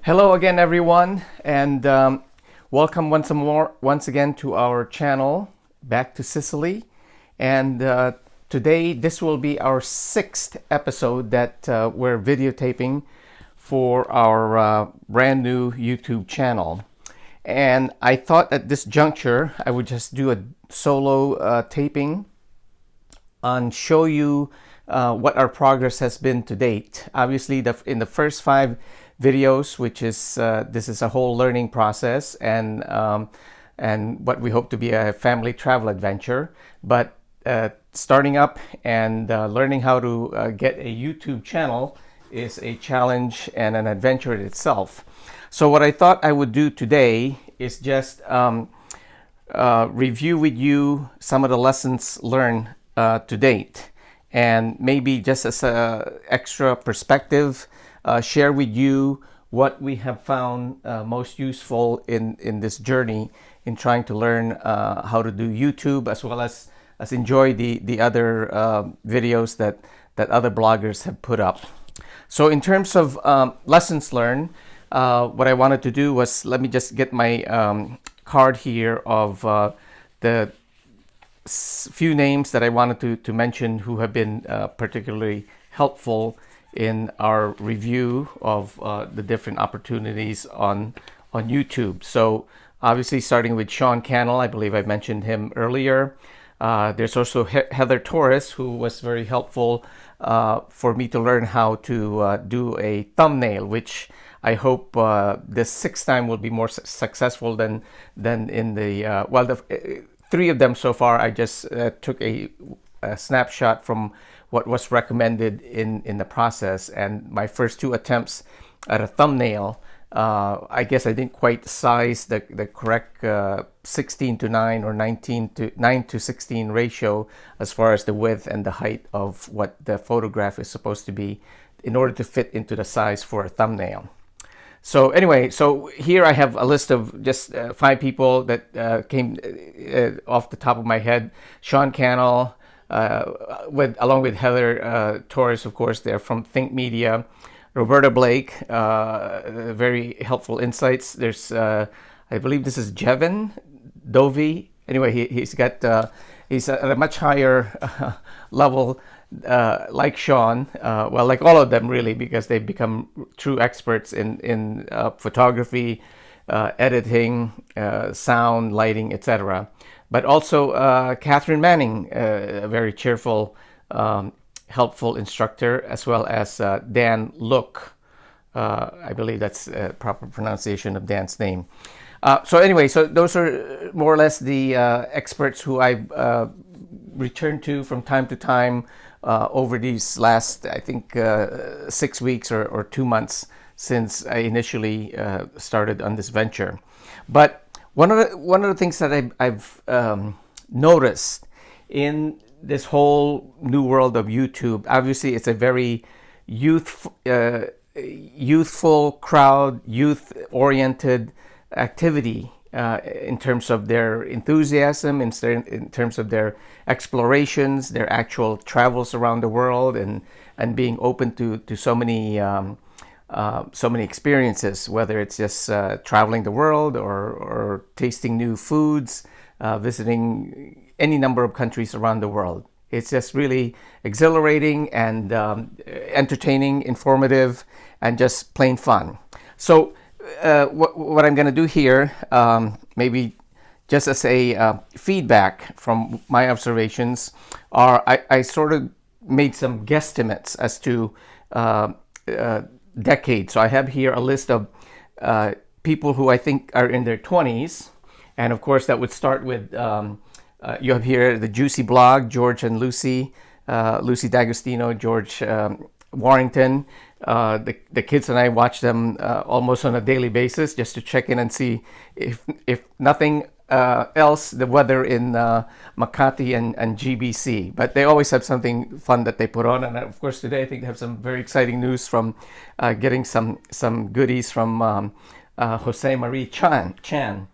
Hello again, everyone, and welcome once again to our channel, Back to Sicily. And today, this will be our sixth episode that we're videotaping for our brand new YouTube channel. And I thought at this juncture, I would just do a solo taping and show you what our progress has been to date. Obviously, in the first 5 videos, which is this is a whole learning process and what we hope to be a family travel adventure. But starting up and learning how to get a YouTube channel is a challenge and an adventure in itself. So what I thought I would do today is just review with you some of the lessons learned to date, and maybe just as a extra perspective, share with you what we have found most useful in this journey in trying to learn how to do YouTube, as well as enjoy the other videos that other bloggers have put up. So in terms of lessons learned, what I wanted to do was, let me just get my card here of the few names that I wanted to mention who have been particularly helpful in our review of the different opportunities on YouTube. So obviously starting with Sean Cannell, I believe I mentioned him earlier. There's also Heather Torres, who was very helpful for me to learn how to do a thumbnail, which I hope this sixth time will be more successful than in the the 3 of them so far. I just took a snapshot from what was recommended in the process, and my first 2 attempts at a thumbnail, I guess I didn't quite size the correct 16:9 or 9:16 ratio as far as the width and the height of what the photograph is supposed to be in order to fit into the size for a thumbnail. So anyway, so here I have a list of just 5 people that came off the top of my head. Sean Cannell, along with Heather Torres, of course, they're from Think Media. Roberta Blake, very helpful insights. There's, I believe this is Jevin Dovey. Anyway, he's at a much higher level, like Sean, like all of them really, because they've become true experts in photography, editing, sound, lighting, etc. But also Catherine Manning, a very cheerful, helpful instructor, as well as Dan Look. I believe that's a proper pronunciation of Dan's name. So anyway, so those are more or less the experts who I've returned to from time to time over these last, I think, 6 weeks or 2 months since I initially started on this venture. But one of the things that I've noticed in this whole new world of YouTube, obviously it's a very youthful crowd, youth-oriented activity in terms of their enthusiasm, in terms of their explorations, their actual travels around the world, and being open to so many experiences, whether it's just traveling the world or tasting new foods, visiting any number of countries around the world. It's just really exhilarating and entertaining, informative, and just plain fun. So what I'm going to do here, maybe just as a feedback from my observations, are I sort of made some guesstimates as to decades. So I have here a list of people who I think are in their 20s, and of course that would start with you have here the Juicy Blog, George and Lucy D'Agostino, George Warrington. The kids and I watch them almost on a daily basis just to check in and see if nothing else, the weather in Makati and GBC. But they always have something fun that they put on, and of course today I think they have some very exciting news from getting some goodies from Jose Marie Chan,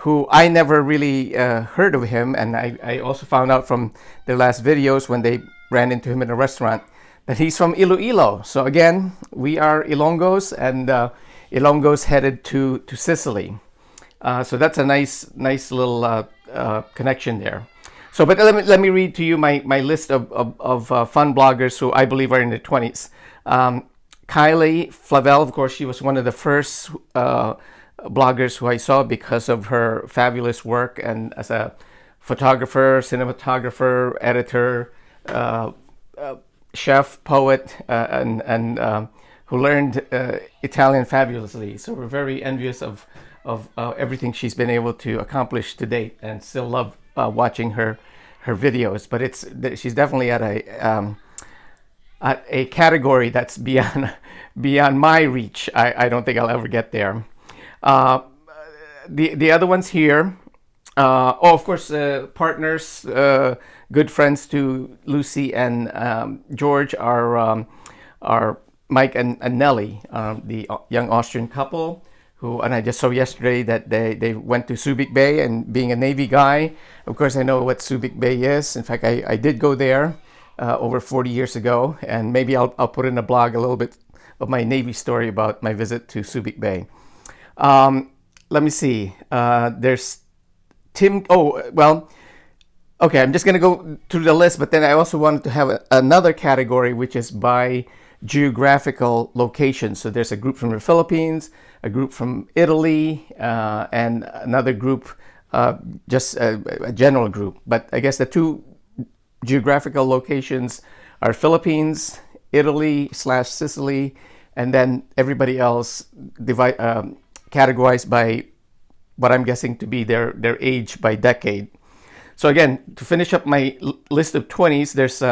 who I never really heard of him, and I also found out from their last videos when they ran into him in a restaurant that he's from Iloilo. So again, we are Ilonggos, and Ilongo's headed to Sicily. So that's a nice little connection there. So, but let me read to you my list of fun bloggers who I believe are in their 20s. Kylie Flavel, of course, she was one of the first bloggers who I saw because of her fabulous work and as a photographer, cinematographer, editor, chef, poet, and who learned Italian fabulously. So we're very envious of everything she's been able to accomplish to date, and still love watching her videos. But she's definitely at a category that's beyond my reach. I don't think I'll ever get there. The other ones here. Of course, partners, good friends to Lucy and George are Mike and Nellie, the young Austrian couple and I just saw yesterday that they went to Subic Bay, and being a Navy guy, of course I know what Subic Bay is. In fact, I did go there over 40 years ago, and maybe I'll put in a blog a little bit of my Navy story about my visit to Subic Bay. Let me see. There's Tim. Oh, well, okay, I'm just going to go through the list, but then I also wanted to have another category, which is by geographical location. So there's a group from the Philippines, a group from Italy, and another group, just a general group. But I guess the two geographical locations are Philippines, Italy / Sicily, and then everybody else categorized by what I'm guessing to be their age by decade. So again, to finish up my list of 20s, there's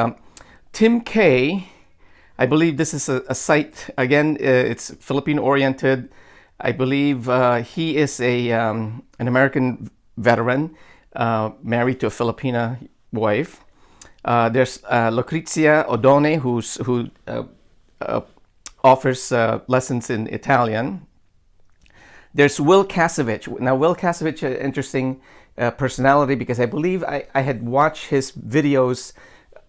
Tim K. I believe this is a site, again, it's Filipino-oriented. I believe he is an American veteran, married to a Filipina wife. There's Lucrezia Odone, who offers lessons in Italian. There's Will Kasevich. Now, Will Kasevich, an interesting personality, because I believe I had watched his videos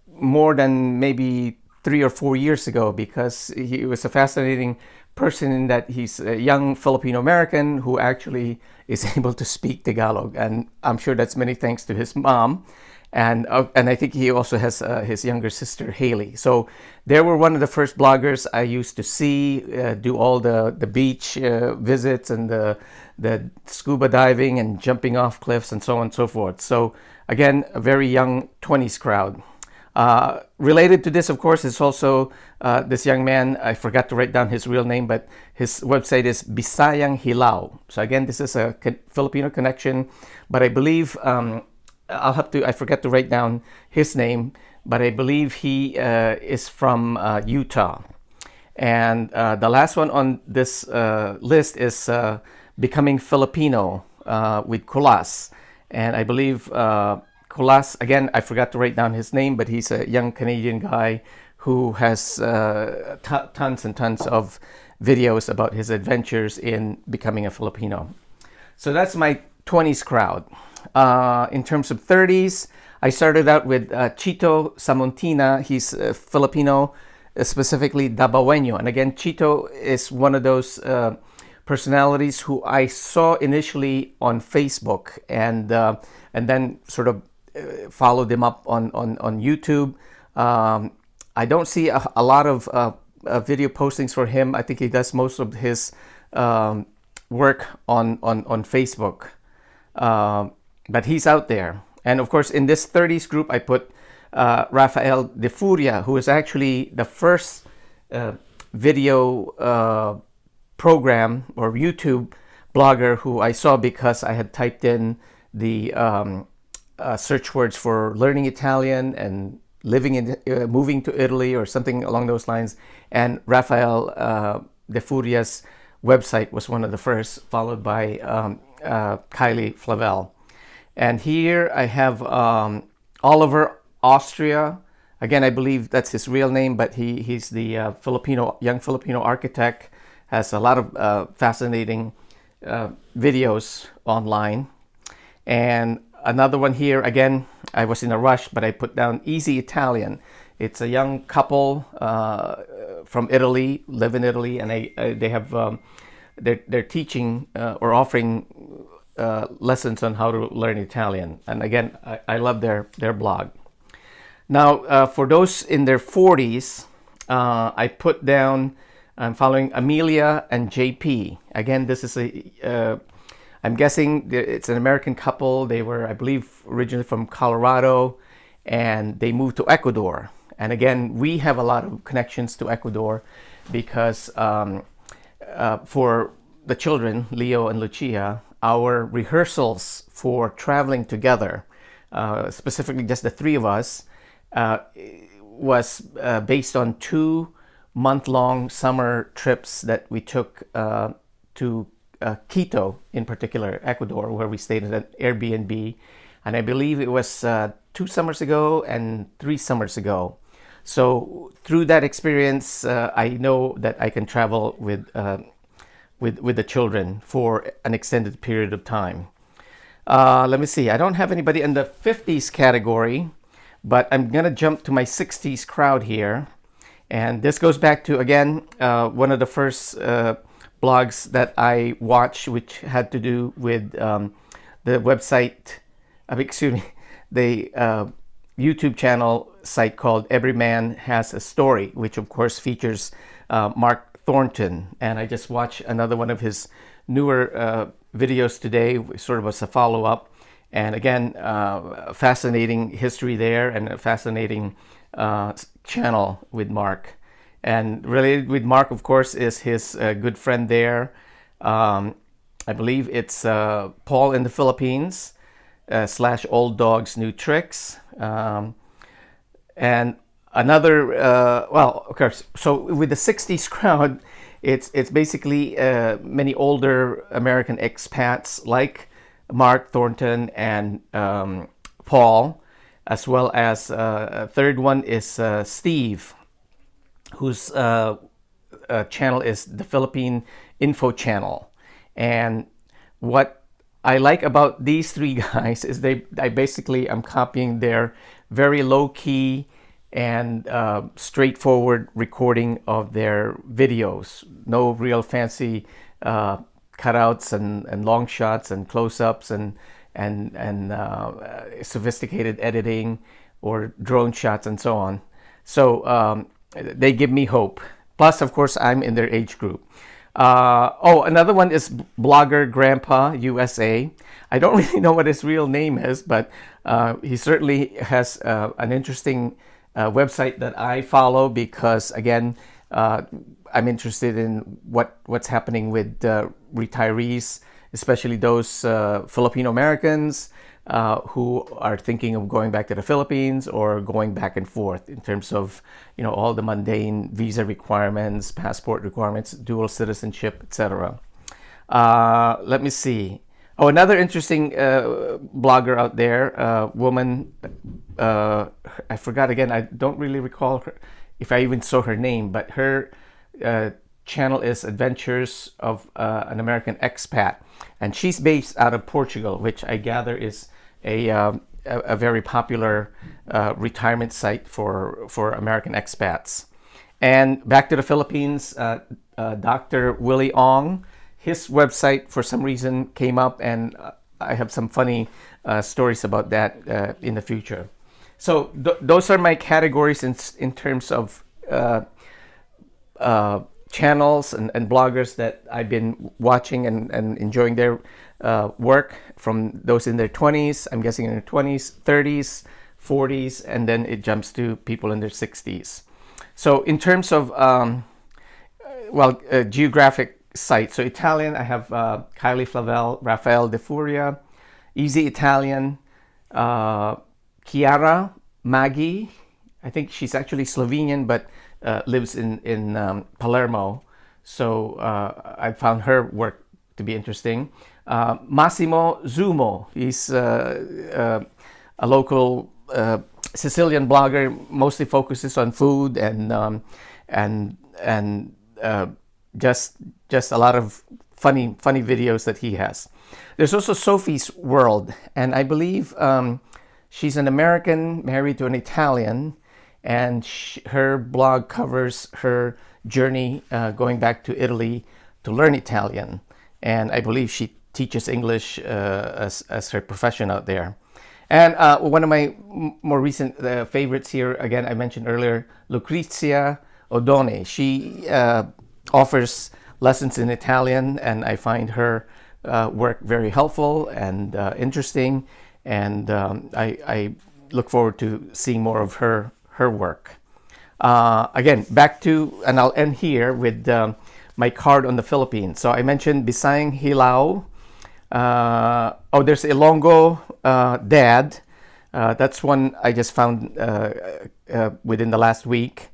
more than maybe 3 or 4 years ago, because he was a fascinating person in that he's a young Filipino American who actually is able to speak Tagalog, and I'm sure that's many thanks to his mom, and I think he also has his younger sister Haley. So they were one of the first bloggers I used to see do all the beach visits and the scuba diving and jumping off cliffs and so on and so forth. So again, a very young 20s crowd. Related to this, of course, is also this young man. I forgot to write down his real name, but his website is Bisayang Hilao. So again, this is a Filipino connection, but I believe I forget to write down his name, but I believe he is from Utah. And the last one on this list is Becoming Filipino with Kulas. And I believe Kulas, again, I forgot to write down his name, but he's a young Canadian guy who has tons and tons of videos about his adventures in becoming a Filipino. So that's my 20s crowd. In terms of 30s, I started out with Chito Samontina. He's Filipino, specifically Dabaweño. And again, Chito is one of those personalities who I saw initially on Facebook, and then sort of followed him up on YouTube. I don't see a lot of video postings for him. I think he does most of his work on Facebook. But he's out there. And of course, in this 30s group, I put Rafael De Furia, who is actually the first video program or YouTube blogger who I saw because I had typed in the search words for learning Italian and moving to Italy or something along those lines. And Rafael De Furia's website was one of the first, followed by Kylie Flavel. And here I have Oliver Austria. Again, I believe that's his real name, but he's the young Filipino architect, has a lot of fascinating videos online. And another one here, again, I was in a rush, but I put down Easy Italian. It's a young couple from Italy, live in Italy, and they have they're teaching or offering lessons on how to learn Italian. And again, I love their blog. Now, for those in their 40s, I put down, I'm following Amelia and JP. Again, this is I'm guessing it's an American couple. They were, I believe, originally from Colorado, and they moved to Ecuador. And again, we have a lot of connections to Ecuador because for the children, Leo and Lucia, our rehearsals for traveling together, specifically just the three of us, was based on 2-month-long summer trips that we took to Quito, in particular, Ecuador, where we stayed at an Airbnb. And I believe it was 2 summers ago and 3 summers ago. So through that experience, I know that I can travel with the children for an extended period of time. Let me see. I don't have anybody in the 50s category, but I'm going to jump to my 60s crowd here. And this goes back to, again, one of the first blogs that I watched, which had to do with the website, the YouTube channel site called Every Man Has a Story, which of course features Mark Thornton. And I just watched another one of his newer videos today, sort of as a follow-up. And again, fascinating history there and a fascinating channel with Mark. And related with Mark, of course, is his good friend there. I believe it's Paul in the Philippines / Old Dogs New Tricks. And another, well, of course, so with the 60s crowd, it's basically many older American expats like Mark Thornton and Paul, as well as a third one is Steve, whose channel is the Philippine Info Channel. And what I like about these three guys is I basically am copying their very low-key and straightforward recording of their videos. No real fancy cutouts and long shots and close-ups and sophisticated editing or drone shots and so on. So they give me hope. Plus, of course, I'm in their age group. Another one is Blogger Grandpa USA. I don't really know what his real name is, but he certainly has an interesting website that I follow because, again, I'm interested in what's happening with retirees, especially those Filipino Americans who are thinking of going back to the Philippines or going back and forth in terms of, all the mundane visa requirements, passport requirements, dual citizenship, etc. Let me see. Oh, another interesting blogger out there, woman, I forgot again, I don't really recall her, if I even saw her name, but her channel is Adventures of an American Expat. And she's based out of Portugal, which I gather is a very popular retirement site for American expats. And back to the Philippines, Dr. Willie Ong, his website for some reason came up, and I have some funny stories about that in the future. So those are my categories in terms of channels and bloggers that I've been watching and enjoying their work, from those in their 20s, I'm guessing in their 20s, 30s, 40s, and then it jumps to people in their 60s. So in terms of, geographic sites, so Italian, I have Kylie Flavel, Rafael De Furia, Easy Italian, Chiara Maggi. I think she's actually Slovenian, but lives in Palermo. So I found her work to be interesting. Massimo Zumo, he's a local Sicilian blogger, mostly focuses on food and just a lot of funny videos that he has. There's also Sophie's World, and I believe she's an American married to an Italian, and her blog covers her journey going back to Italy to learn Italian, and I believe she teaches English as her profession out there. And one of my more recent favorites here, again, I mentioned earlier, Lucrezia Odone. She offers lessons in Italian, and I find her work very helpful and interesting, and I look forward to seeing more of her work. Again, back to, and I'll end here with my card on the Philippines. So I mentioned Bisayang Hilao. There's Ilonggo Dad. That's one I just found within the last week.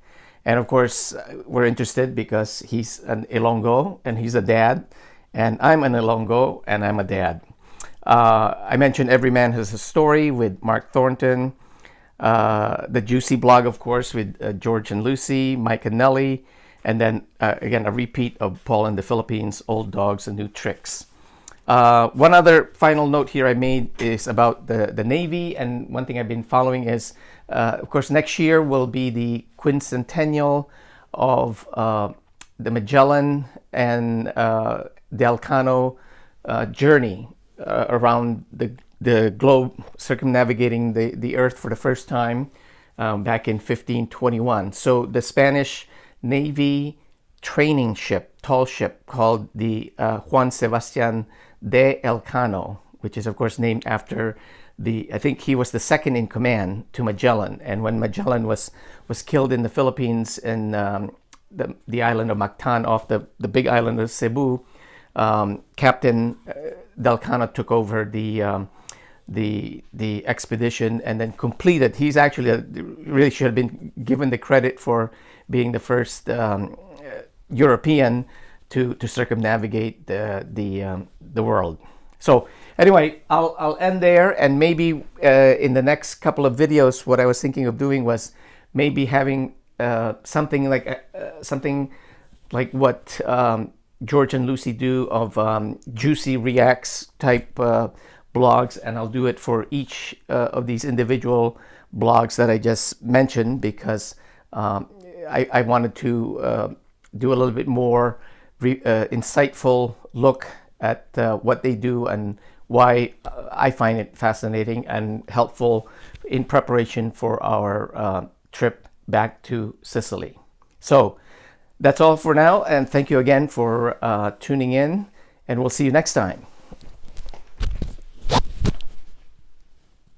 And of course, we're interested because he's an Ilonggo and he's a dad. And I'm an Ilonggo and I'm a dad. I mentioned Every Man Has a Story with Mark Thornton. The Juicy blog, of course, with George and Lucy, Mike and Nellie. And then, again, a repeat of Paul in the Philippines, Old Dogs and New Tricks. One other final note here I made is about the Navy, and one thing I've been following is, of course, next year will be the quincentennial of the Magellan and the Elcano journey around the globe, circumnavigating the Earth for the first time back in 1521. So the Spanish Navy training ship, tall ship, called the Juan Sebastian de Elcano, which is of course named after I think he was the second in command to Magellan. And when Magellan was killed in the Philippines in the island of Mactan off the big island of Cebu, Captain Delcano took over the expedition and then completed. He's actually really should have been given the credit for being the first European to circumnavigate the world. So anyway, I'll end there, and maybe in the next couple of videos, what I was thinking of doing was maybe having something like what George and Lucy do of Juicy Reacts type blogs, and I'll do it for each of these individual blogs that I just mentioned, because I wanted to do a little bit more insightful look at what they do and why I find it fascinating and helpful in preparation for our trip back to Sicily. So that's all for now, and thank you again for tuning in, and we'll see you next time.